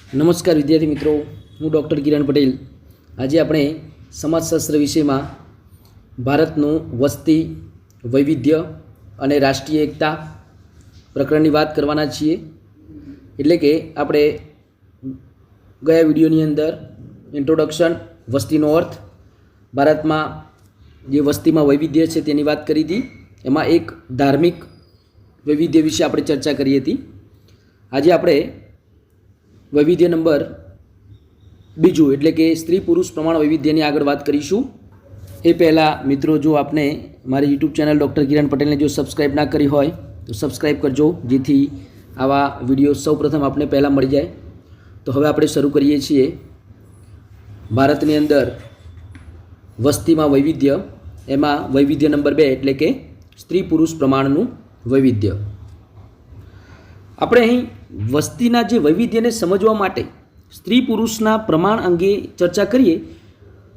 નમસ્કાર વિદ્યાર્થી મિત્રો, હું ડૉક્ટર કિરણ પટેલ. આજે આપણે સમાજશાસ્ત્ર વિષયમાં ભારતનું વસ્તી વૈવિધ્ય અને રાષ્ટ્રીય એકતા પ્રકરણની વાત કરવાના છીએ. એટલે કે આપણે ગયા વિડીયોની અંદર ઇન્ટ્રોડક્શન, વસ્તીનો અર્થ, ભારતમાં જે વસ્તીમાં વૈવિધ્ય છે તેની વાત કરી હતી. એમાં એક ધાર્મિક વૈવિધ્ય વિશે આપણે ચર્ચા કરી હતી. આજે આપણે વૈવિધ્ય નંબર બીજું એટલે કે સ્ત્રી પુરુષ પ્રમાણ વૈવિધ્યની આગળ વાત કરીશું. એ પહેલાં મિત્રો, જો આપને મારી યુટ્યુબ ચેનલ ડૉક્ટર કિરણ પટેલને જો સબસ્ક્રાઈબ ના કરી હોય તો સબસ્ક્રાઈબ કરજો, જેથી આવા વિડીયો સૌપ્રથમ આપને પહેલાં મળી જાય. તો હવે આપણે શરૂ કરીએ છીએ. ભારતની અંદર વસ્તીમાં વૈવિધ્ય, એમાં વૈવિધ્ય નંબર 2 એટલે કે સ્ત્રી પુરુષ પ્રમાણનું વૈવિધ્ય. આપણે અહીં વસ્તીના જે વૈવિધ્યને સમજવા માટે સ્ત્રી પુરુષના પ્રમાણ અંગે ચર્ચા કરીએ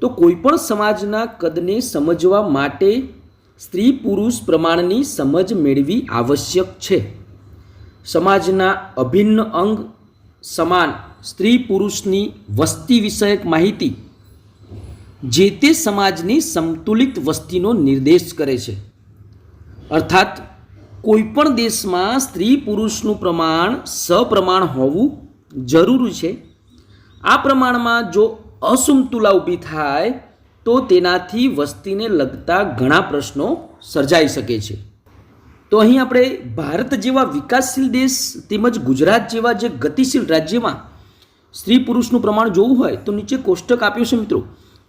તો કોઈપણ સમાજના કદને સમજવા માટે સ્ત્રી પુરુષ પ્રમાણની સમજ મેળવી આવશ્યક છે. સમાજના અભિન્ન અંગ સમાન સ્ત્રી પુરુષની વસ્તી વિષયક માહિતી જે તે સમાજની સંતુલિત વસ્તીનો નિર્દેશ કરે છે. અર્થાત કોઈપણ દેશમાં સ્ત્રી પુરુષનું પ્રમાણ સપ્રમાણ હોવું જરૂરી છે. આ પ્રમાણમાં જો અસમતુલા ઊભી થાય તો તેનાથી વસ્તીને લગતા ઘણા પ્રશ્નો સર્જાઈ શકે છે. તો અહીં આપણે ભારત જેવા વિકાસશીલ દેશ તેમજ ગુજરાત જેવા જે ગતિશીલ રાજ્યમાં સ્ત્રી પુરુષનું પ્રમાણ જોવું હોય તો નીચે કોષ્ટક આપ્યું છે મિત્રો,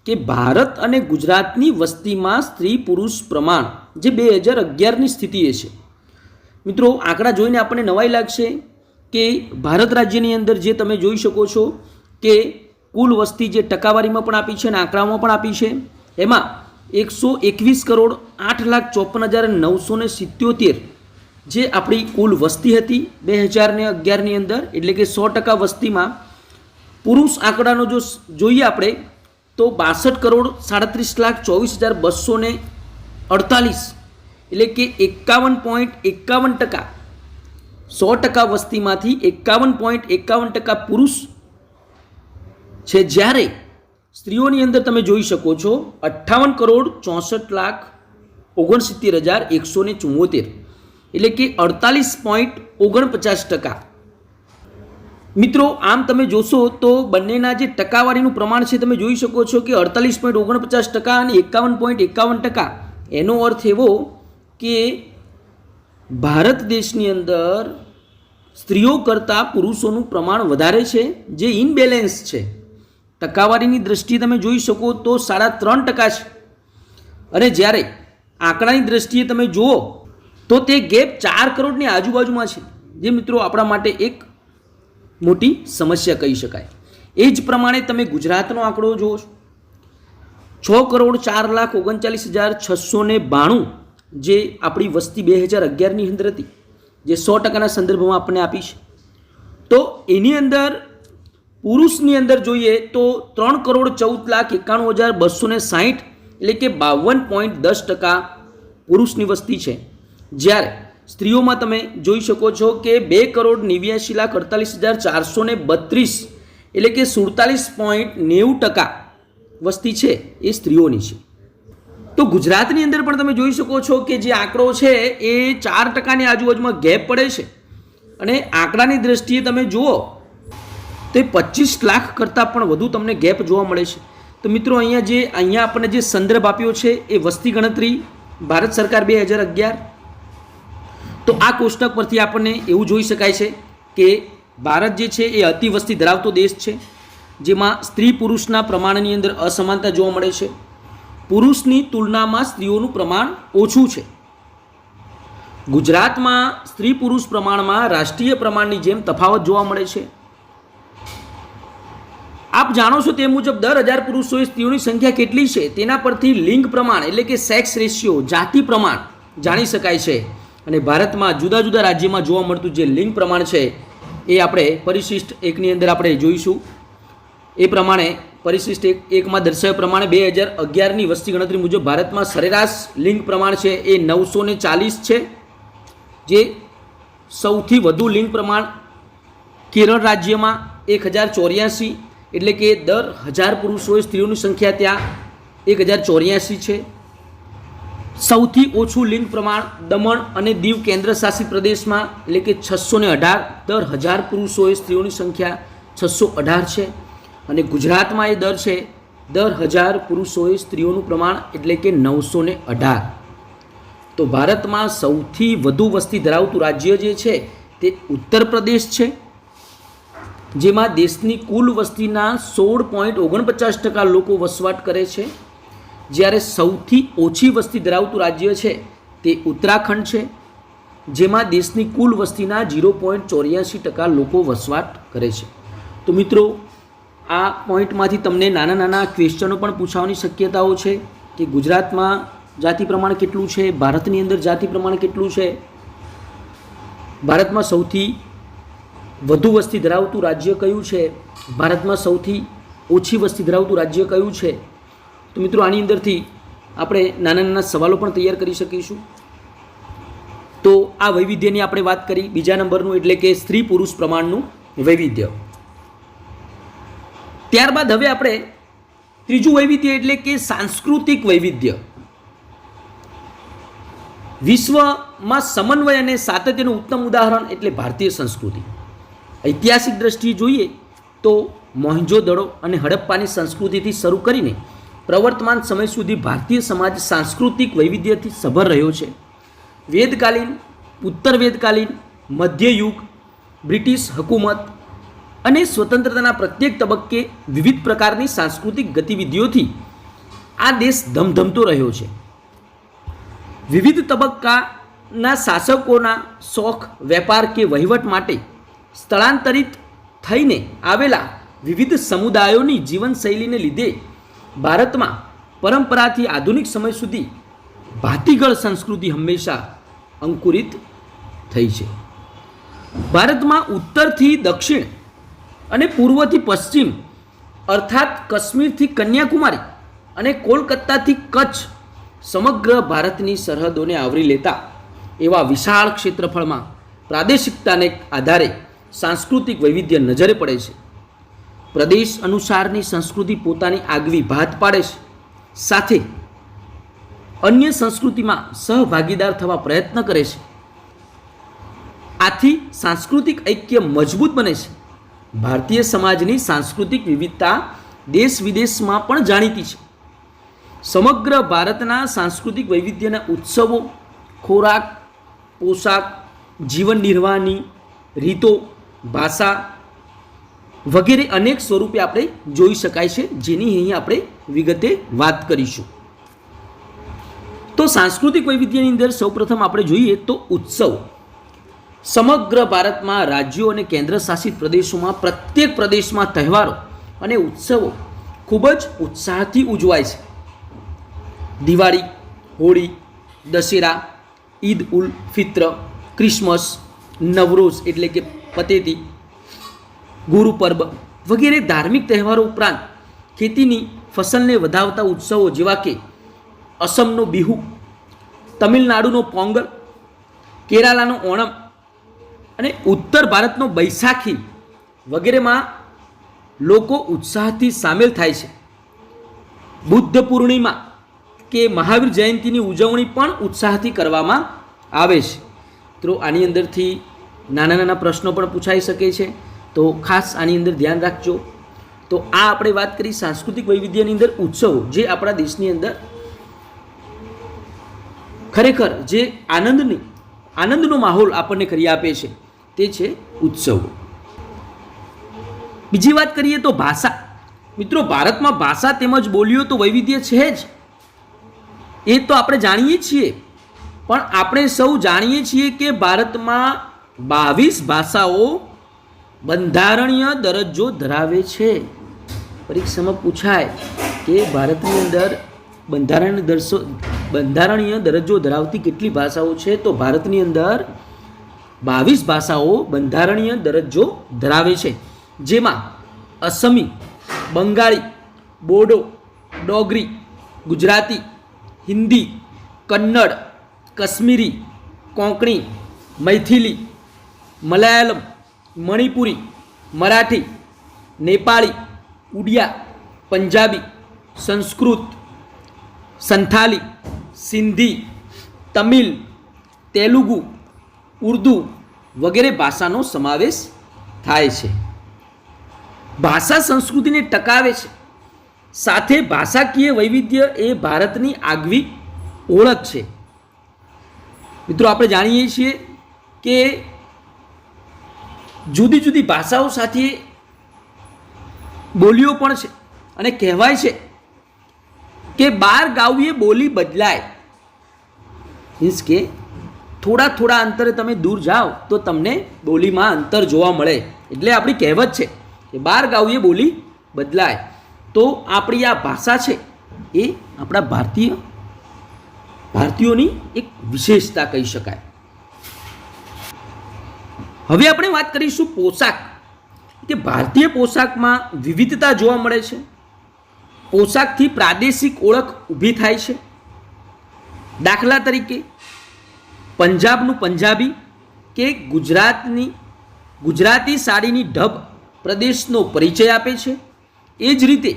કે ભારત અને ગુજરાતની વસ્તીમાં સ્ત્રી પુરુષ પ્રમાણ જે 2011ની સ્થિતિએ છે. મિત્રો, આંકડા જોઈને આપણને નવાઈ લાગશે કે ભારત રાજ્યની અંદર જે તમે જોઈ શકો છો કે કુલ વસ્તી જે ટકાવારીમાં પણ આપી છે અને આંકડામાં પણ આપી છે, એમાં 121,08,54,977 જે આપણી કુલ વસ્તી હતી 2011ની અંદર, એટલે કે 100% વસ્તીમાં પુરુષ આંકડાનો જો જોઈએ આપણે તો 62,37,24,248 એટલે કે 51.51%. 100% વસ્તીમાંથી 51.51% પુરુષ છે, જ્યારે સ્ત્રીઓની અંદર તમે જોઈ શકો છો 58,64,69,174 એટલે કે 48.49%. મિત્રો, આમ તમે જોશો તો બંનેના જે ટકાવારીનું પ્રમાણ છે તમે જોઈ શકો છો કે 48.49% અને 51.51%. એનો અર્થ એવો કે ભારત દેશની અંદર સ્ત્રીઓ કરતાં પુરુષોનું પ્રમાણ વધારે છે, જે ઇનબેલેન્સ છે. ટકાવારીની દ્રષ્ટિએ તમે જોઈ શકો તો 3.5% છે, અને જ્યારે આંકડાની દ્રષ્ટિએ તમે જુઓ તો તે ગેપ 4 કરોડની આજુબાજુમાં છે, જે મિત્રો આપણા માટે એક મોટી સમસ્યા કહી શકાય. એ જ પ્રમાણે તમે ગુજરાતનો આંકડો જુઓ, 6,04,39,692 જે આપણી વસ્તી 2011ની અંદર હતી, જે 100%ના સંદર્ભમાં આપણને આપી છે. તો એની અંદર પુરુષની અંદર જોઈએ તો 3,14,91,260 એટલે કે 52.10% પુરુષની વસ્તી છે, જ્યારે સ્ત્રીઓમાં તમે જોઈ શકો છો કે 2,89,48,432 એટલે કે 47.90% વસ્તી છે એ સ્ત્રીઓની છે. તો ગુજરાતની અંદર પણ તમે જોઈ શકો છો કે જે આંકડો છે એ 4%ની આજુબાજુમાં ગેપ પડે છે, અને આંકડાની દ્રષ્ટિએ તમે જુઓ તો 25 લાખ કરતાં પણ વધુ તમને ગેપ જોવા મળે છે. તો મિત્રો, અહીંયા આપણને જે સંદર્ભ આપ્યો છે એ વસ્તી ગણતરી ભારત સરકાર 2011. તો આ કોષ્ટક પરથી આપણને એવું જોઈ શકાય છે કે ભારત જે છે એ અતિ વસ્તી ધરાવતો દેશ છે, જેમાં સ્ત્રી પુરુષના પ્રમાણની અંદર અસમાનતા જોવા મળે છે. પુરુષની તુલનામાં સ્ત્રીઓનું પ્રમાણ ઓછું છે. ગુજરાતમાં સ્ત્રી પુરુષ પ્રમાણમાં રાષ્ટ્રીય પ્રમાણની જેમ તફાવત જોવા મળે છે. આપ જાણો છો તે મુજબ દર 1000 પુરુષોએ સ્ત્રીઓની સંખ્યા કેટલી છે તેના પરથી લિંગ પ્રમાણ એટલે કે સેક્સ રેશિયો, જાતિ પ્રમાણ જાણી શકાય છે. અને ભારતમાં જુદા જુદા રાજ્યમાં જોવા મળતું જે લિંગ પ્રમાણ છે એ આપણે પરિશિષ્ટ 1ની અંદર આપણે જોઈશું. એ પ્રમાણે પરિશિષ્ટ 1માં દર્શાવ્યા પ્રમાણે 2011ની વસ્તી ગણતરી મુજબ ભારતમાં સરેરાશ લિંગ પ્રમાણ છે એ 940 છે, જે સૌથી વધુ લિંગ પ્રમાણ કેરળ રાજ્યમાં 1084, એટલે કે દર 1000 પુરુષોએ સ્ત્રીઓની સંખ્યા ત્યાં 1084 છે. સૌથી ઓછું લિંગ પ્રમાણ દમણ અને દીવ કેન્દ્ર શાસિત પ્રદેશમાં, એટલે કે 618, દર 1000 પુરુષોએ સ્ત્રીઓની સંખ્યા 618 છે. અને ગુજરાતમાં એ દર છે દર 1000 પુરુષોએ સ્ત્રીઓનું પ્રમાણ, એટલે કે 918. તો ભારતમાં સૌથી વધુ વસ્તી ધરાવતું રાજ્ય જે છે તે ઉત્તર પ્રદેશ છે, જેમાં દેશની કુલ વસ્તીના 16.49% લોકો વસવાટ કરે છે. જ્યારે સૌથી ઓછી વસ્તી ધરાવતું રાજ્ય છે તે ઉત્તરાખંડ છે, જેમાં દેશની કુલ વસ્તીના 0.84% લોકો વસવાટ કરે છે. તો મિત્રો, આ પોઈન્ટમાંથી તમને નાના નાના ક્વેશ્ચનો પણ પૂછવાની શક્યતાઓ છે કે ગુજરાતમાં જાતિ પ્રમાણ કેટલું છે, ભારતની અંદર જાતિ પ્રમાણ કેટલું છે, ભારતમાં સૌથી વધુ વસ્તી ધરાવતું રાજ્ય કયું છે, ભારતમાં સૌથી ઓછી વસ્તી ધરાવતું રાજ્ય કયું છે. તો મિત્રો, આની અંદરથી આપણે નાના નાના સવાલો પણ તૈયાર કરી શકીશું. તો આ વૈવિધ્યની આપણે વાત કરી. બીજા નંબરનું એટલે કે સ્ત્રી પુરુષ પ્રમાણનું વૈવિધ્ય. ત્યારબાદ હવે આપણે ત્રીજું વૈવિધ્ય એટલે કે સાંસ્કૃતિક વૈવિધ્ય. વિશ્વમાં સમન્વય અને સાતત્યનું ઉત્તમ ઉદાહરણ એટલે ભારતીય સંસ્કૃતિ. ઐતિહાસિક દ્રષ્ટિએ જોઈએ તો મોહેંજો-દડો અને હડપ્પાની સંસ્કૃતિથી શરૂ કરીને પ્રવર્તમાન સમય સુધી ભારતીય સમાજ સાંસ્કૃતિક વૈવિધ્યથી સભર રહ્યો છે. વેદકાલીન, ઉત્તર વેદકાલીન, મધ્યયુગ, બ્રિટિશ હકૂમત અને સ્વતંત્રતાના પ્રત્યેક તબક્કે વિવિધ પ્રકારની સાંસ્કૃતિક ગતિવિધિઓથી આ દેશ ધમધમતો રહ્યો છે. વિવિધ તબક્કાના શાસકોના શોખ, વેપાર કે વહીવટ માટે સ્થળાંતરિત થઈને આવેલા વિવિધ સમુદાયોની જીવનશૈલીને લીધે ભારતમાં પરંપરાથી આધુનિક સમય સુધી ભાતીગળ સંસ્કૃતિ હંમેશા અંકુરિત થઈ છે. ભારતમાં ઉત્તરથી દક્ષિણ અને પૂર્વથી પશ્ચિમ, અર્થાત કાશ્મીરથી કન્યાકુમારી અને કોલકાતાથી કચ્છ સમગ્ર ભારતની સરહદોને આવરી લેતા એવા વિશાળ ક્ષેત્રફળમાં પ્રાદેશિકતાને આધારે સાંસ્કૃતિક વૈવિધ્ય નજરે પડે છે. પ્રદેશ અનુસારની સંસ્કૃતિ પોતાની આગવી ભાત પાડે છે, સાથે અન્ય સંસ્કૃતિમાં સહભાગીદાર થવા પ્રયત્ન કરે છે. આથી સાંસ્કૃતિક ઐક્ય મજબૂત બને છે. ભારતીય સમાજની સાંસ્કૃતિક વિવિધતા દેશ વિદેશમાં પણ જાણીતી છે. સમગ્ર ભારતના સાંસ્કૃતિક વૈવિધ્યના ઉત્સવો, ખોરાક, પોશાક, જીવન નિર્વાહની રીતો, ભાષા વગેરે અનેક સ્વરૂપે આપણે જોઈ શકાય છે, જેની અહીં આપણે વિગતે વાત કરીશું. તો સાંસ્કૃતિક વૈવિધ્યની અંદર સૌપ્રથમ આપણે જોઈએ તો ઉત્સવ. સમગ્ર ભારતમાં રાજ્યો અને કેન્દ્ર શાસિત પ્રદેશોમાં પ્રત્યેક પ્રદેશમાં તહેવારો અને ઉત્સવો ખૂબ જ ઉત્સાહથી ઉજવાય છે. દિવાળી, હોળી, દશેરા, ઈદ ઉલ ફિત્ર, ક્રિસમસ, નવરોઝ એટલે કે પતેતી, ગુરુ પર્બ વગેરે ધાર્મિક તહેવારો ઉપરાંત ખેતીની ફસલને વધાવતા ઉત્સવો જેવા કે અસમનો બિહુ, તમિલનાડુનો પોંગલ, કેરાલાનો ઓણમ અને ઉત્તર ભારતનો બૈસાખી વગેરેમાં લોકો ઉત્સાહથી સામેલ થાય છે. બુદ્ધ પૂર્ણિમા કે મહાવીર જયંતીની ઉજવણી પણ ઉત્સાહથી કરવામાં આવે છે. તો આની અંદરથી નાના નાના પ્રશ્નો પણ પૂછાઈ શકે છે, તો ખાસ આની અંદર ધ્યાન રાખજો. તો આ આપણે વાત કરી સાંસ્કૃતિક વૈવિધ્યની અંદર ઉત્સવો, જે આપણા દેશની અંદર ખરેખર જે આનંદનો માહોલ આપણને કરી આપે છે તે છે ઉત્સવો. બીજી વાત કરીએ તો ભાષા. મિત્રો, ભારતમાં ભાષા તેમજ બોલીઓ તો વૈવિધ્ય છે જ, એ તો આપણે જાણીએ છીએ. પણ આપણે સૌ જાણીએ છીએ કે ભારતમાં 22 ભાષાઓ બંધારણીય દરજ્જો ધરાવે છે. પરીક્ષામાં પૂછાય કે ભારતની અંદર બંધારણીય દરજ્જો ધરાવતી કેટલી ભાષાઓ છે, તો ભારતની અંદર 22 ભાષાઓ બંધારણીય દરજ્જો ધરાવે છે, જેમાં અસમી, બંગાળી, બોડો, ડોગરી, ગુજરાતી, હિન્દી, કન્નડ, કાશ્મીરી, કોંકણી, મૈથિલી, મલયાલમ, મણિપુરી, મરાઠી, નેપાળી, ઉડિયા, પંજાબી, સંસ્કૃત, સંથાલી, સિંધી, તમિલ, તેલુગુ, ઉર્દૂ વગેરે ભાષાનો સમાવેશ થાય છે. ભાષા સંસ્કૃતિને ટકાવે છે. સાથે ભાષાકીય વૈવિધ્ય એ ભારતની આગવી ઓળખ છે. મિત્રો, આપણે જાણીએ છીએ કે જુદી જુદી ભાષાઓ સાથે બોલીઓ પણ છે અને કહેવાય છે કે 12 ગાઉએ બોલી બદલાય. મીન્સ કે થોડા થોડા અંતરે તમે દૂર જાઓ તો તમને બોલીમાં અંતર જોવા મળે. એટલે આપણી કહેવત છે કે 12 ગાઉએ બોલી બદલાય. તો આપણી આ ભાષા છે એ આપણા ભારતીયોની એક વિશેષતા કહી શકાય. હવે આપણે વાત કરીશું પોશાક, કે ભારતીય પોશાકમાં વિવિધતા જોવા મળે છે. પોશાકથી પ્રાદેશિક ઓળખ ઊભી થાય છે. દાખલા તરીકે પંજાબનું પંજાબી કે ગુજરાતી સાડીની ઢબ પ્રદેશનો પરિચય આપે છે. એ જ રીતે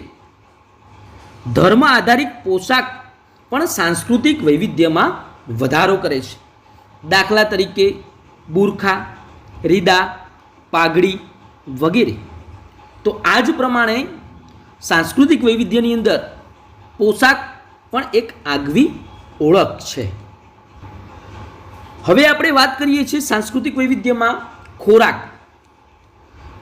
ધર્મ આધારિત પોશાક પણ સાંસ્કૃતિક વૈવિધ્યમાં વધારો કરે છે. દાખલા તરીકે બુરખા, રીદા, પાઘડી વગેરે. તો આ જ પ્રમાણે સાંસ્કૃતિક વૈવિધ્યની અંદર પોશાક પણ એક આગવી ઓળખ છે. હવે આપણે વાત કરીએ છીએ સાંસ્કૃતિક વૈવિધ્યમાં ખોરાક.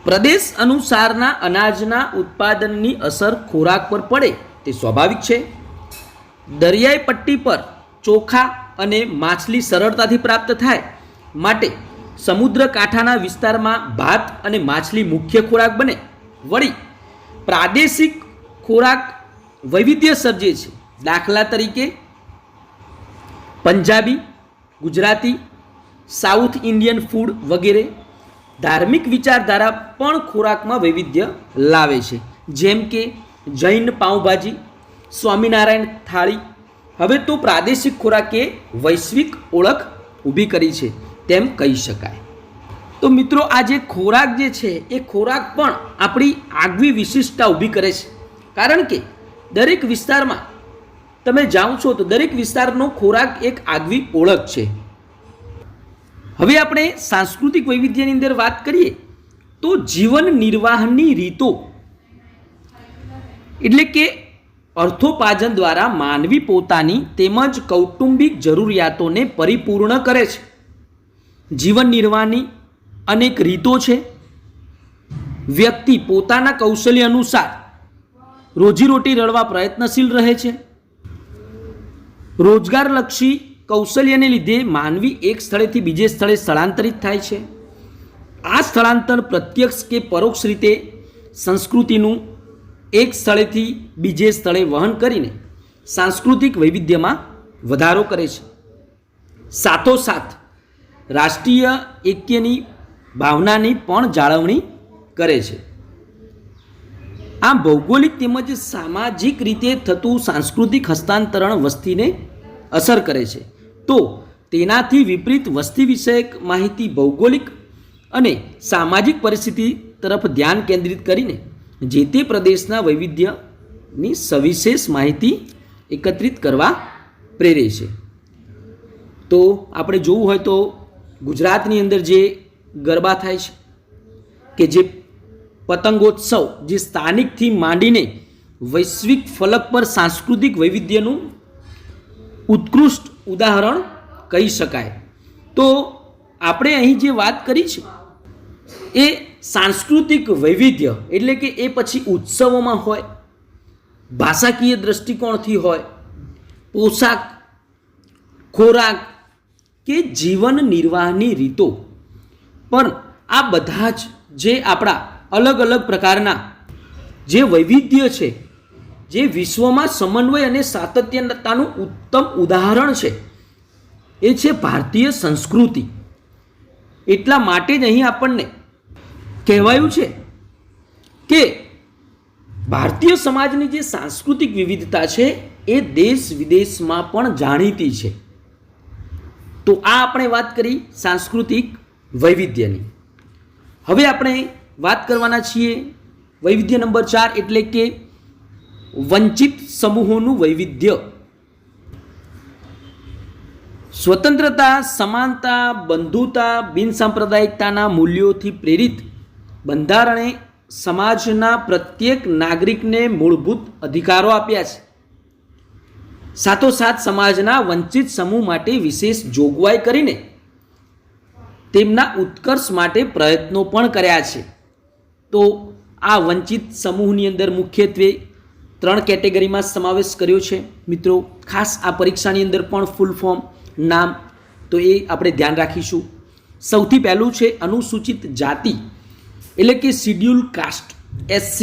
પ્રદેશ અનુસારના અનાજના ઉત્પાદનની અસર ખોરાક પર પડે તે સ્વાભાવિક છે. દરિયાઈ પટ્ટી પર ચોખા અને માછલી સરળતાથી પ્રાપ્ત થાય માટે સમુદ્ર કાંઠાના વિસ્તારમાં ભાત અને માછલી મુખ્ય ખોરાક બને. વળી પ્રાદેશિક ખોરાક વૈવિધ્ય સર્જે છે. દાખલા તરીકે Punjabi, Gujarati, south Indian food વગેરે. ધાર્મિક વિચારધારા પણ ખોરાકમાં વૈવિધ્ય લાવે છે. જેમ કે જૈન પાઉંભાજી, સ્વામિનારાયણ થાળી. હવે તો પ્રાદેશિક ખોરાકે વૈશ્વિક ઓળખ ઊભી કરી છે તેમ કહી શકાય. તો મિત્રો, આ જે ખોરાક જે છે એ ખોરાક પણ આપણી આગવી વિશિષ્ટતા ઊભી કરે છે. કારણ કે દરેક વિસ્તારમાં તમે જાઓ છો તો દરેક વિસ્તારનો ખોરાક એક આગવી ઓળખ છે. હવે આપણે સાંસ્કૃતિક વૈવિધ્યની અંદર વાત કરીએ તો જીવન નિર્વાહની રીતો, એટલે કે અર્થોપાર્જન દ્વારા માનવી પોતાની તેમજ કૌટુંબિક જરૂરિયાતોને પરિપૂર્ણ કરે છે. જીવન નિર્વાહની અનેક રીતો છે. વ્યક્તિ પોતાના કૌશલ્ય અનુસાર રોજીરોટી રળવા પ્રયત્નશીલ રહે છે. રોજગારલક્ષી કૌશલ્યને લીધે માનવી એક સ્થળેથી બીજે સ્થળે સ્થળાંતરિત થાય છે. આ સ્થળાંતર પ્રત્યક્ષ કે પરોક્ષ રીતે સંસ્કૃતિનું એક સ્થળેથી બીજે સ્થળે વહન કરીને સાંસ્કૃતિક વૈવિધ્યમાં વધારો કરે છે. સાથોસાથ રાષ્ટ્રીય ઐક્યની ભાવનાની પણ જાળવણી કરે છે. આમ ભૌગોલિક તેમજ સામાજિક રીતે થતું સાંસ્કૃતિક હસ્તાંતરણ વસ્તીને અસર કરે છે. તો તેનાથી વિપરીત વસ્તી વિષયક માહિતી ભૌગોલિક અને સામાજિક પરિસ્થિતિ તરફ ધ્યાન કેન્દ્રિત કરીને જે તે પ્રદેશના વૈવિધ્યની સવિશેષ માહિતી એકત્રિત કરવા પ્રેરે છે. તો આપણે જોવું હોય તો ગુજરાતની અંદર જે ગરબા થાય છે કે જે પતંગોત્સવ, જે સ્થાનિકથી માંડીને વૈશ્વિક ફલક પર સાંસ્કૃતિક વૈવિધ્યનું ઉત્કૃષ્ટ ઉદાહરણ કહી શકાય. તો આપણે અહીં જે વાત કરી છે એ સાંસ્કૃતિક વૈવિધ્ય એટલે કે એ પછી ઉત્સવોમાં હોય, ભાષાકીય દૃષ્ટિકોણથી હોય, પોશાક, ખોરાક કે જીવન નિર્વાહની રીતો. પણ આ બધા જ જે આપણા અલગ અલગ પ્રકારના જે વૈવિધ્ય છે, જે વિશ્વમાં સમન્વય અને સાતત્યતાનું ઉત્તમ ઉદાહરણ છે, એ છે ભારતીય સંસ્કૃતિ. એટલા માટે જ અહીં આપણને કહેવાયું છે કે ભારતીય સમાજની જે સાંસ્કૃતિક વિવિધતા છે એ દેશ વિદેશમાં પણ જાણીતી છે. તો આ આપણે વાત કરી સાંસ્કૃતિક વૈવિધ્યની. હવે આપણે વાત કરવાના છીએ વૈવિધ્ય નંબર 4 એટલે કે વંચિત સમૂહોનું વૈવિધ્ય. સ્વતંત્રતા, સમાનતા, બંધુતા, બિનસાંપ્રદાયિકતાના મૂલ્યોથી પ્રેરિત બંધારણે સમાજના પ્રત્યેક નાગરિકને મૂળભૂત અધિકારો આપ્યા છે. સાથોસાથ સમાજના વંચિત સમૂહ માટે વિશેષ જોગવાઈ કરીને તેમના ઉત્કર્ષ માટે પ્રયત્નો પણ કર્યા છે. તો આ વંચિત સમૂહની અંદર મુખ્યત્વે 3 કેટેગરીમાં સમાવેશ કર્યો છે. મિત્રો ખાસ આ પરીક્ષાની અંદર પણ ફૂલ ફોર્મ, નામ તો એ આપણે ધ્યાન રાખીશું. સૌથી પહેલું છે અનુસૂચિત જાતિ એટલે કે શિડ્યુલ કાસ્ટ SC.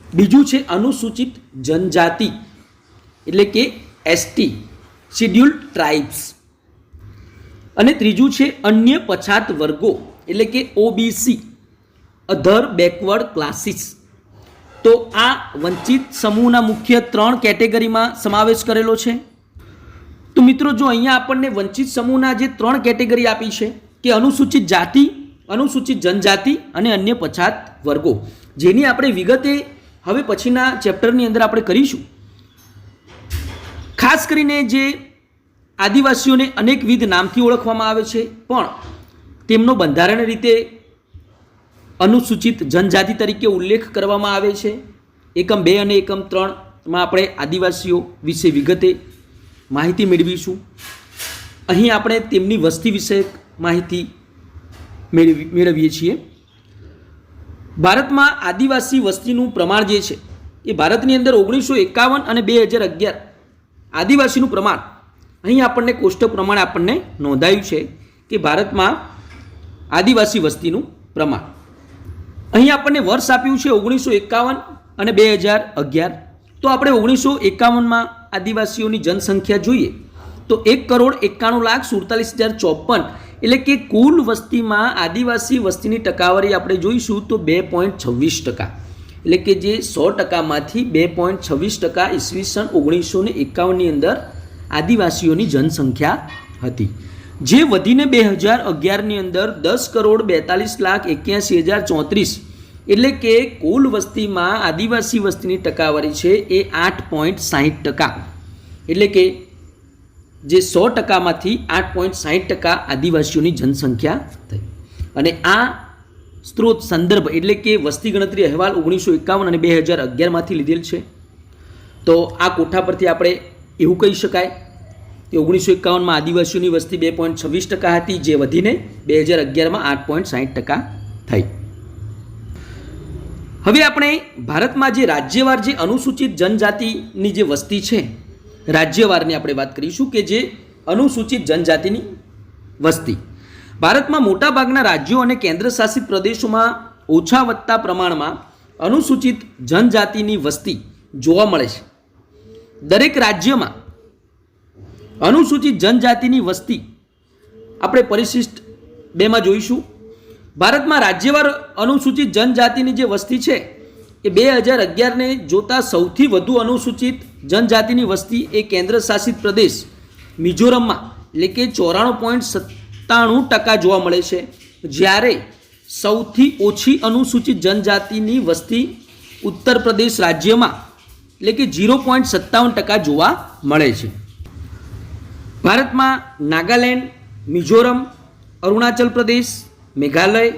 બીજું છે અનુસૂચિત જનજાતિ એટલે કે ST શિડ્યુલ ટ્રાઇબ્સ. અને ત્રીજું છે અન્ય પછાત વર્ગો એટલે કે OBC અધર બેકવર્ડ ક્લાસીસ. તો આ વંચિત સમૂહના મુખ્ય 3 કેટેગરીમાં સમાવેશ કરેલો છે. તો મિત્રો જો અહીંયા આપણને વંચિત સમૂહના જે 3 કેટેગરી આપી છે કે અનુસૂચિત જાતિ, અનુસૂચિત જનજાતિ અને અન્ય પછાત વર્ગો, જેની આપણે વિગતે હવે પછીના ચેપ્ટરની અંદર આપણે કરીશું. ખાસ કરીને જે આદિવાસીઓને અનેકવિધ નામથી ઓળખવામાં આવે છે, પણ તેમનો બંધારણ રીતે અનુસૂચિત જનજાતિ તરીકે ઉલ્લેખ કરવામાં આવે છે. એકમ 2 અને એકમ 3માં આપણે આદિવાસીઓ વિશે વિગતે માહિતી મેળવીશું. અહીં આપણે તેમની વસ્તી વિષયક માહિતી મેળવીએ છીએ. ભારતમાં આદિવાસી વસ્તીનું પ્રમાણ જે છે એ ભારતની અંદર 1951 અને 2011 આદિવાસીનું પ્રમાણ અહીં આપણને કોષ્ટક પ્રમાણે આપણને નોંધાયું છે કે ભારતમાં આદિવાસી વસ્તીનું પ્રમાણ. અહીં આપણને વર્ષ આપ્યું છે 1951 અને 2011. તો આપણે 1951માં આદિવાસીઓની જનસંખ્યા જોઈએ તો 1,91,47,054 એટલે કે કુલ વસ્તીમાં આદિવાસી વસ્તીની ટકાવારી આપણે જોઈશું તો 2.26%. એટલે કે જે 100%માંથી 2.26% ઈસવીસન 1951ની અંદર આદિવાસીઓની જનસંખ્યા હતી, જે વધીને 2011ની અંદર 10,42,81,034 એટલે કે કુલ વસ્તીમાં આદિવાસી વસ્તીની ટકાવારી છે એ 8.60%. એટલે કે જે 100%માંથી 8.60% આદિવાસીઓની જનસંખ્યા થઈ. અને આ સ્ત્રોત સંદર્ભ એટલે કે વસ્તી ગણતરી અહેવાલ 1951 અને 2011માંથી લીધેલ છે. તો આ કોઠા પરથી આપણે એવું કહી શકાય કે 1951માં આદિવાસીઓની વસ્તી 2.26% હતી, જે વધીને 2011માં 8.60% થઈ. હવે આપણે ભારતમાં જે રાજ્યવાર જે અનુસૂચિત જનજાતિની જે વસ્તી છે, રાજ્યવારની આપણે વાત કરીશું કે જે અનુસૂચિત જનજાતિની વસ્તી ભારતમાં મોટાભાગના રાજ્યો અને કેન્દ્રશાસિત પ્રદેશોમાં ઓછા વધતા પ્રમાણમાં અનુસૂચિત જનજાતિની વસ્તી જોવા મળે છે. દરેક રાજ્યમાં અનુસૂચિત જનજાતિની વસ્તી આપણે પરિશિષ્ટ 2માં જોઈશું. ભારતમાં રાજ્યવાર અનુસૂચિત જનજાતિની જે વસ્તી છે એ 2011ને જોતા સૌથી વધુ અનુસૂચિત જનજાતિની વસ્તી એ કેન્દ્ર શાસિત પ્રદેશ મિઝોરમમાં એટલે કે 94.97% જોવા મળે છે, જ્યારે સૌથી ઓછી અનુસૂચિત જનજાતિની વસ્તી ઉત્તર પ્રદેશ રાજ્યમાં એટલે કે 0.57% જોવા મળે છે. ભારતમાં નાગાલેન્ડ, મિઝોરમ, અરુણાચલ પ્રદેશ, મેઘાલય,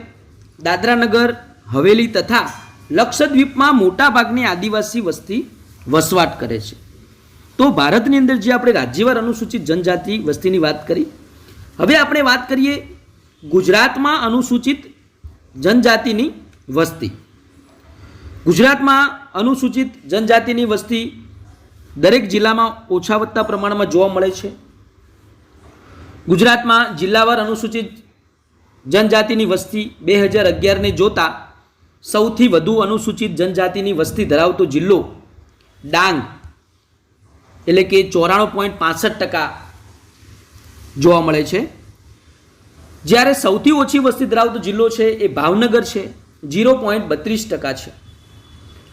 દાદરાનગર હવેલી તથા લક્ષદ્વીપમાં મોટાભાગની આદિવાસી વસ્તી વસવાટ કરે છે. તો ભારતની અંદર જે આપણે રાજ્યવાર અનુસૂચિત જનજાતિ વસ્તીની વાત કરી, હવે આપણે વાત કરીએ ગુજરાતમાં અનુસૂચિત જનજાતિની વસ્તી. ગુજરાતમાં અનુસૂચિત જનજાતિની વસ્તી દરેક જિલ્લામાં ઓછા વધતા પ્રમાણમાં જોવા મળે છે. ગુજરાતમાં જિલ્લાવાર અનુસૂચિત જનજાતિની વસ્તી 2011ને જોતા સૌથી વધુ અનુસૂચિત જનજાતિની વસ્તી ધરાવતો જિલ્લો ડાંગ એટલે કે 94.65% જોવા મળે છે, જ્યારે સૌથી ઓછી વસ્તી ધરાવતો જિલ્લો છે એ ભાવનગર છે, 0.32% છે.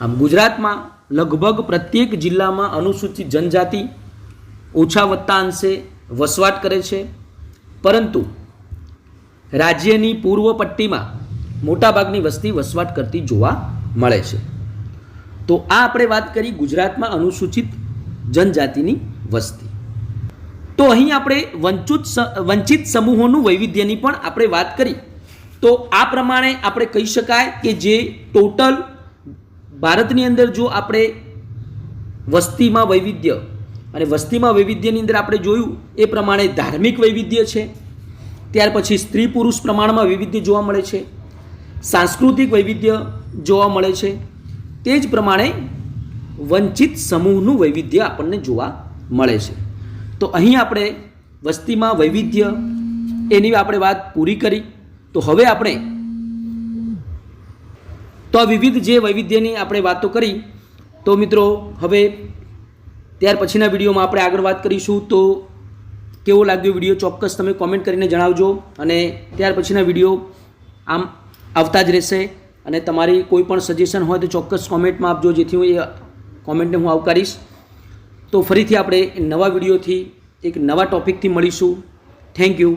આમ ગુજરાતમાં લગભગ પ્રત્યેક જિલ્લામાં અનુસૂચિત જનજાતિ ઓછા વત્તા અંશે વસવાટ કરે છે, પરંતુ રાજ્યની પૂર્વ પટ્ટીમાં મોટાભાગની વસ્તી વસવાટ કરતી જોવા મળે છે. તો આ આપણે વાત કરી ગુજરાતમાં અનુસૂચિત જનજાતિની વસ્તી. તો અહીં આપણે વંચિત સમૂહોનું વૈવિધ્યની પણ આપણે વાત કરી. તો આ પ્રમાણે આપણે કહી શકાય કે જે ટોટલ ભારતની અંદર જો આપણે વસ્તીમાં વૈવિધ્ય અને વસ્તીમાં વૈવિધ્યની અંદર આપણે જોયું એ પ્રમાણે ધાર્મિક વૈવિધ્ય છે, ત્યાર પછી સ્ત્રી પુરુષ પ્રમાણમાં વૈવિધ્ય જોવા મળે છે, સાંસ્કૃતિક વૈવિધ્ય જોવા મળે છે, તે જ પ્રમાણે વંચિત સમૂહનું વૈવિધ્ય આપણને જોવા મળે છે. તો અહીં આપણે વસ્તીમાં વૈવિધ્ય એની આપણે વાત પૂરી કરી. તો હવે આપણે તો આ વિવિધ જે વૈવિધ્યની આપણે વાતો કરી, તો મિત્રો હવે ત્યાર પછીના વિડીયોમાં આપણે આગળ વાત કરીશું. તો કેવો લાગ્યો વિડીયો ચોક્કસ તમે કોમેન્ટ કરીને જણાવજો, અને ત્યાર પછીના વિડીયો આમ આવતા જ રહેશે. અને તમારી કોઈ પણ સજેશન હોય તો ચોક્કસ કોમેન્ટમાં આપજો, જેથી હું એ કોમેન્ટને હું આવકારીશ. તો ફરીથી આપણે નવા વિડીયોથી એક નવા ટૉપિકથી મળીશું. Thank you.